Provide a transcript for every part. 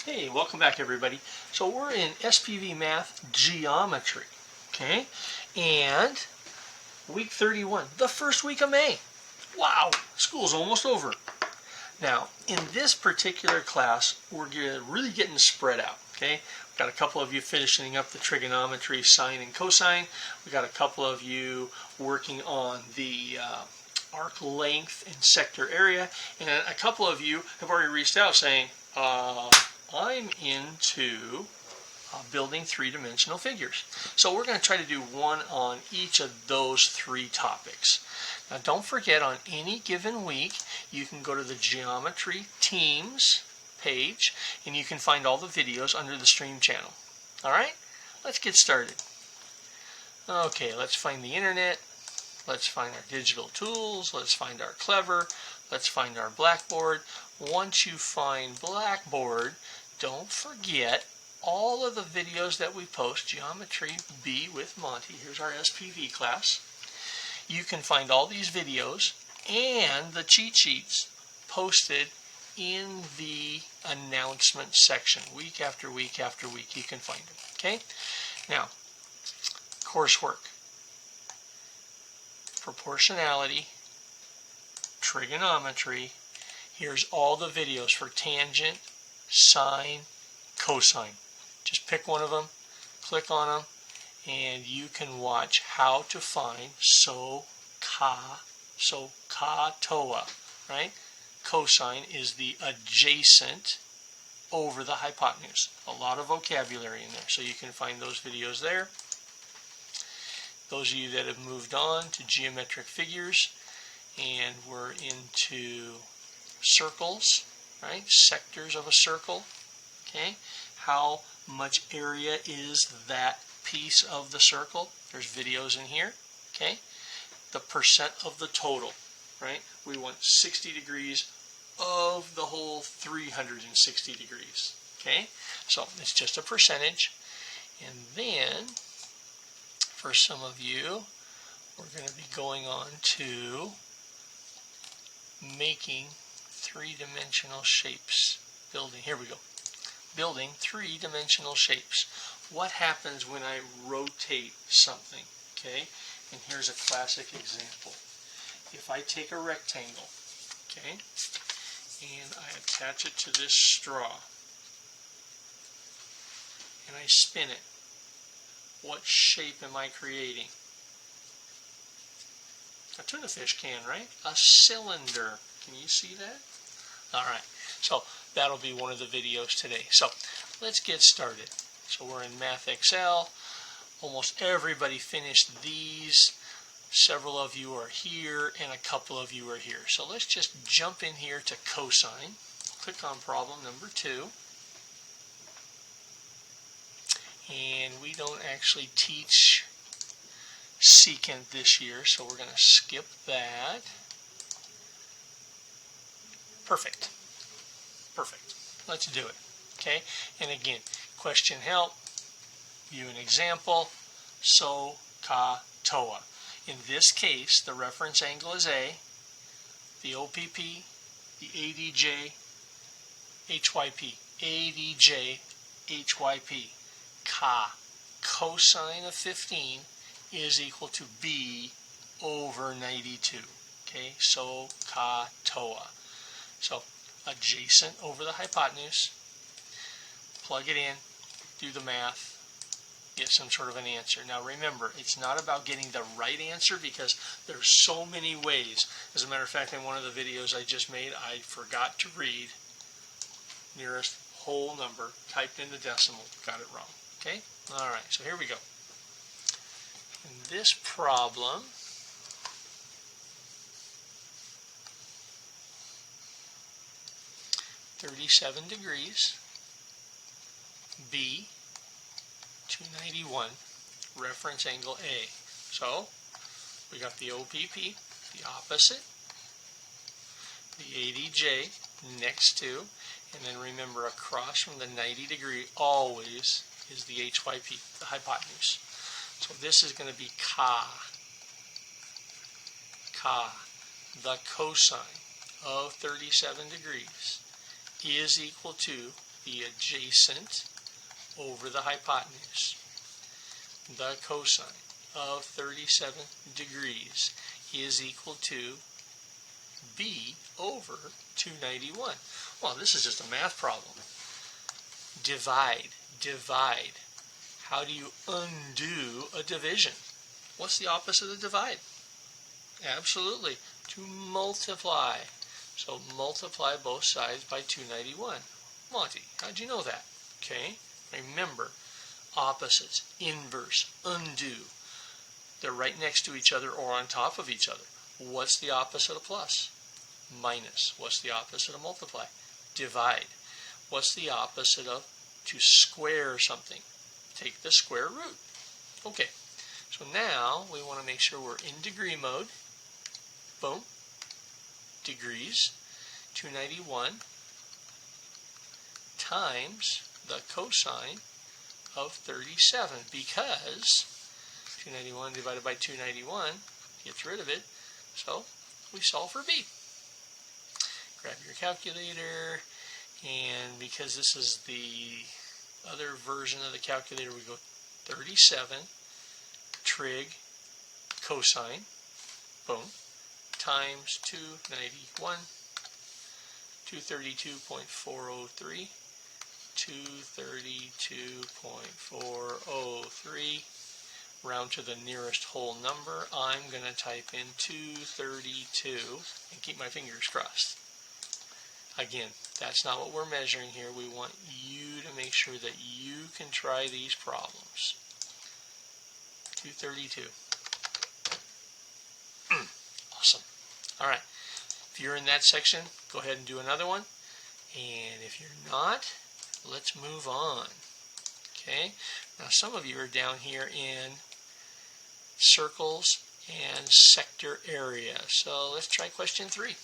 Hey, welcome back everybody. So we're in SPV Math Geometry, okay? And week 31, the first week of May. Wow, school's almost over. Now, in this particular class, we're really getting spread out, okay? We've got a couple of you finishing up the trigonometry, sine and cosine. We've got a couple of you working on the arc length and sector area. And a couple of you have already reached out saying, I'm into building three-dimensional figures. So we're going to try to do one on each of those three topics. Now don't forget, on any given week you can go to the Geometry Teams page and you can find all the videos under the stream channel. Alright, let's get started. Okay, let's find the internet. Let's find our digital tools. Let's find our Clever. Let's find our Blackboard. Once you find Blackboard, don't forget all of the videos that we post. Geometry B with Monte. Here's our SPV class. You can find all these videos and the cheat sheets posted in the announcement section. Week after week after week you can find them. Okay? Now, coursework. Proportionality, trigonometry. Here's all the videos for tangent, sine, cosine. Just pick one of them, click on them, and you can watch how to find SOHCAHTOA, right? Cosine is the adjacent over the hypotenuse. A lot of vocabulary in there, so you can find those videos there. Those of you that have moved on to geometric figures and we're into circles, right? Sectors of a circle, okay? How much area is that piece of the circle? There's videos in here, okay? The percent of the total, right? We want 60 degrees of the whole 360 degrees, okay? So it's just a percentage. And then for some of you, we're going to be going on to making three-dimensional shapes. Here we go. Building three-dimensional shapes. What happens when I rotate something? Okay, and here's a classic example. If I take a rectangle, okay, and I attach it to this straw, and I spin it, what shape am I creating? A tuna fish can, right? A cylinder. Can you see that? Alright, so that'll be one of the videos today. So let's get started. So we're in Math Excel. Almost everybody finished these. Several of you are here and a couple of you are here. So let's just jump in here to cosine. Click on problem number 2. And we don't actually teach secant this year, so we're going to skip that. Perfect. Perfect. Let's do it. Okay? And again, question help, view an example, SOHCAHTOA. In this case, the reference angle is A, the OPP, the ADJ, HYP. ADJ, HYP. Cosine of 15 is equal to B over 92. Okay, SOHCAHTOA. So adjacent over the hypotenuse, plug it in, do the math, get some sort of an answer. Now remember, it's not about getting the right answer because there's so many ways. As a matter of fact, in one of the videos I just made, I forgot to read nearest whole number, typed in the decimal, got it wrong. Okay? Alright, so here we go. In this problem, (37 degrees), B, 291, reference angle A. So, we got the OPP, the opposite, the ADJ next to, and then remember across from the 90 degree always is the HYP, the hypotenuse. So this is going to be the cosine of 37 degrees is equal to the adjacent over the hypotenuse. The cosine of 37 degrees is equal to b over 291. Well, this is just a math problem. Divide, divide. How do you undo a division? What's the opposite of divide? Absolutely, to multiply. So multiply both sides by 291. Monte, how'd you know that? Okay, remember, opposites, inverse, undo. They're right next to each other or on top of each other. What's the opposite of plus? Minus. What's the opposite of multiply? Divide. What's the opposite of to square something? Take the square root. Okay, so now we want to make sure we're in degree mode. Boom. Degrees. 291 times the cosine of 37, because 291 divided by 291 gets rid of it, so we solve for b. Grab your calculator, and because this is the other version of the calculator, we go 37 trig cosine, boom, times 291, 232.403, 232.403, round to the nearest whole number. I'm going to type in 232 and keep my fingers crossed. Again, that's not what we're measuring here. We want you to make sure that you can try these problems. 232. Awesome. All right. If you're in that section, go ahead and do another one. And if you're not, let's move on. Okay. Now some of you are down here in circles and sector area. So let's try question 3.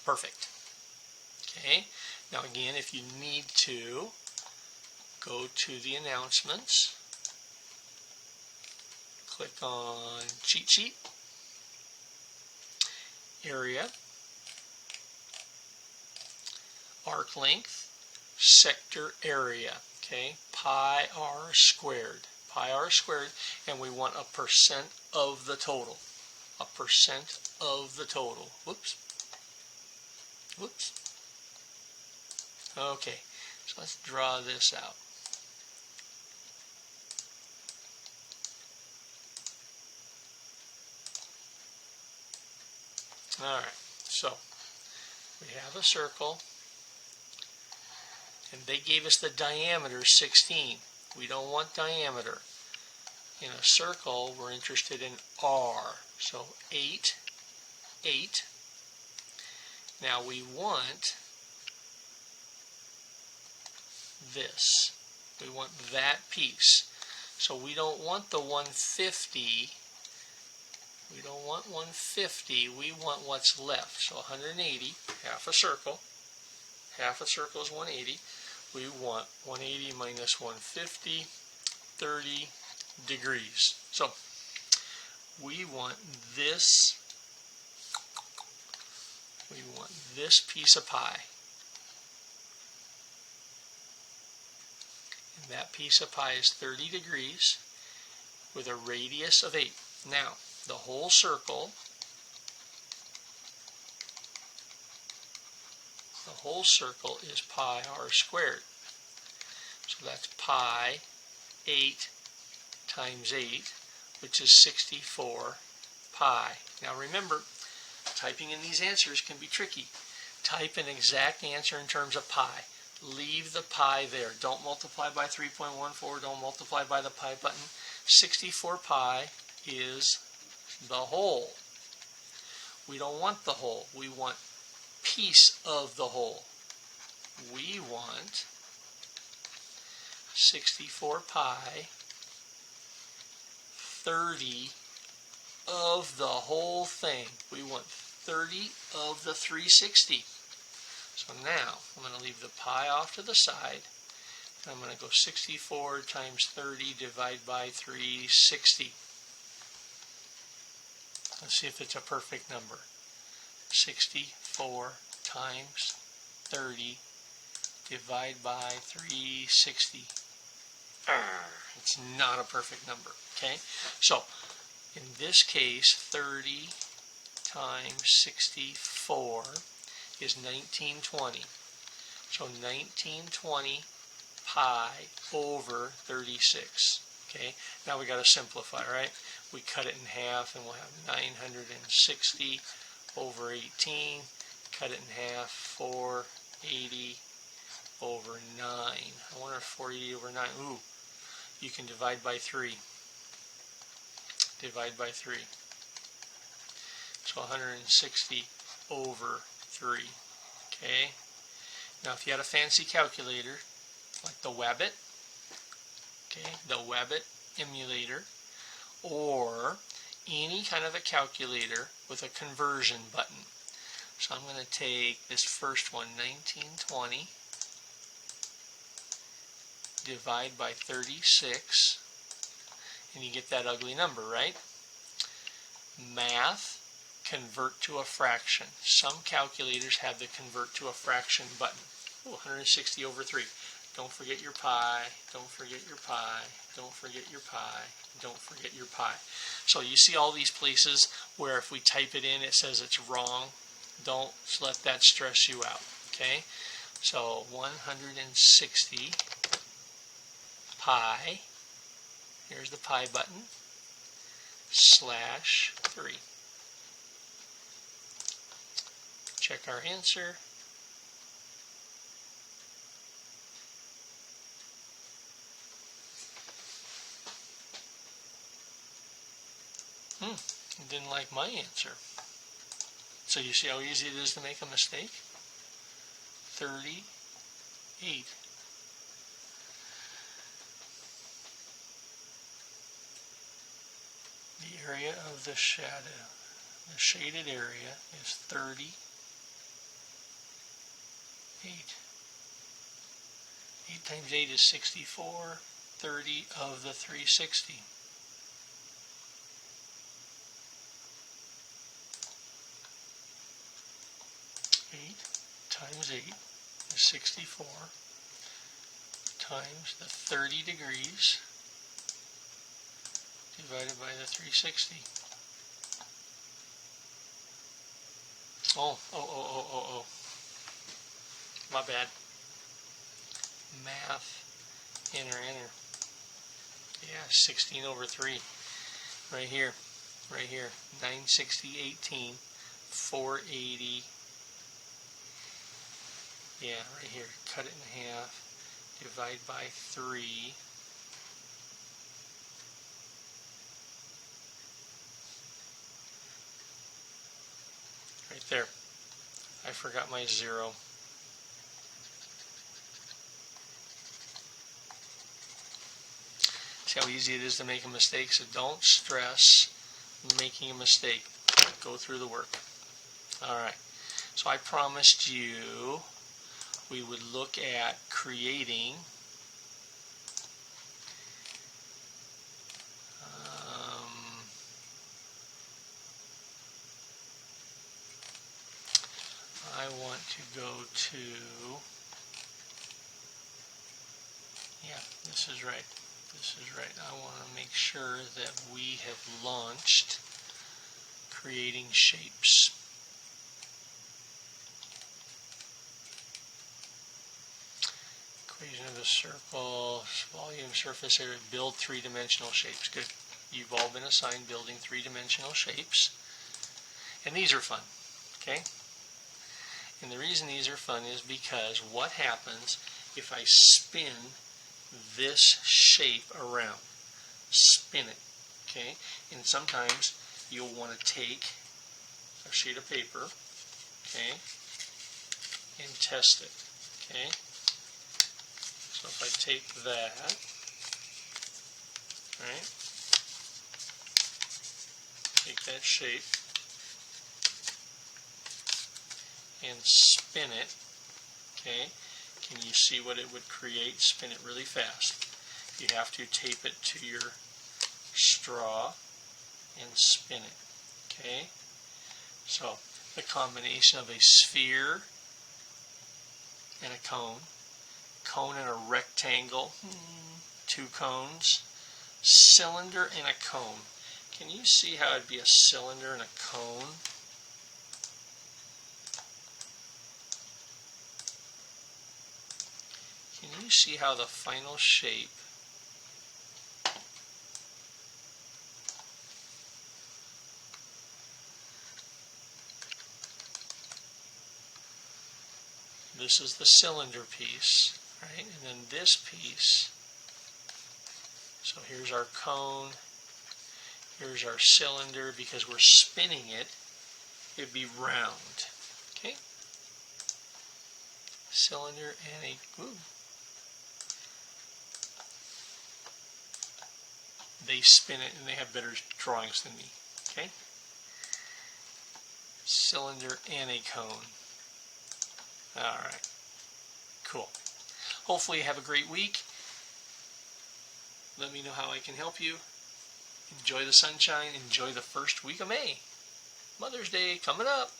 Perfect. Okay. Now again, if you need to, go to the announcements. Click on cheat sheet. Area. Arc length. Sector area. Okay. Pi r squared. Pi r squared, and we want a percent of the total. A percent of the total. Whoops. Whoops. Okay, so let's draw this out. All right, so we have a circle, and they gave us the diameter 16. We don't want diameter. In a circle, we're interested in R. So 8. Now we want this. We want that piece. So we don't want the 150. We don't want 150. We want what's left. So 180, half a circle. Half a circle is 180. We want 180 minus 150, 30 degrees. So we want this. We want this piece of pie. And that piece of pie is 30 degrees with a radius of 8. Now, the whole circle, is pi r squared. So that's pi 8 times 8, which is 64 pi. Now remember, typing in these answers can be tricky. Type an exact answer in terms of pi. Leave the pi there. Don't multiply by 3.14. Don't multiply by the pi button. 64 pi is the whole. We don't want the whole. We want piece of the whole. We want 64 pi 30 of the whole thing. We want 30 of the 360. So now I'm going to leave the pi off to the side. And I'm going to go 64 times 30 divided by 360. Let's see if it's a perfect number. 64 times 30 divide by 360. It's not a perfect number, okay? So, in this case, 30 times 64 is 1920. So 1920 pi over 36. Okay, now we got to simplify, right? We cut it in half and we'll have 960 over 18. Cut it in half, 480 over 9. I wonder if 480 over 9, ooh, you can divide by 3. Divide by 3. So 160 over 3. Okay. Now if you had a fancy calculator, like the Webbit, okay, the Webbit emulator, or any kind of a calculator with a conversion button. So I'm going to take this first one, 1920, divide by 36, and you get that ugly number, right? Math, convert to a fraction. Some calculators have the convert to a fraction button. Ooh, 160 over 3. Don't forget your pi, don't forget your pi, don't forget your pi, don't forget your pi. So you see all these places where if we type it in, it says it's wrong. Don't let that stress you out, okay? So 160 pi, here's the pi button, slash 3. Check our answer. Didn't like my answer. So you see how easy it is to make a mistake? 38. The area of the shadow, the shaded area, is 38. 8 times 8 is 64. 30 of the 360. 8 times 8 is 64 times the 30 degrees divided by the 360. Oh. My bad. Math. Enter. Yeah, 16 over 3. Right here. 960, 18, 480. Yeah, right here. Cut it in half. Divide by 3. Right there. I forgot my 0. See how easy it is to make a mistake? So don't stress making a mistake. Go through the work. Alright. So I promised you we would look at creating I want to go to, yeah, this is right. I want to make sure that we have launched creating shapes. Equation of a circle, volume, surface area, build three-dimensional shapes. Good. You've all been assigned building three-dimensional shapes. And these are fun, okay? And the reason these are fun is because what happens if I spin this shape around? Spin it, okay? And sometimes you'll want to take a sheet of paper, okay, and test it, okay? So if I take that, right, take that shape and spin it, okay, can you see what it would create? Spin it really fast. You have to tape it to your straw and spin it, okay? So the combination of a sphere and a cone. Cone and a rectangle. 2 cones. Cylinder and a cone. Can you see how it'd be a cylinder and a cone? Can you see how the final shape this is the cylinder piece, right? And then this piece, so here's our cone, here's our cylinder. Because we're spinning it, it'd be round, okay? Cylinder and a, ooh. They spin it and they have better drawings than me, okay? Cylinder and a cone. All right, cool. Hopefully you have a great week. Let me know how I can help you. Enjoy the sunshine. Enjoy the first week of May. Mother's Day coming up.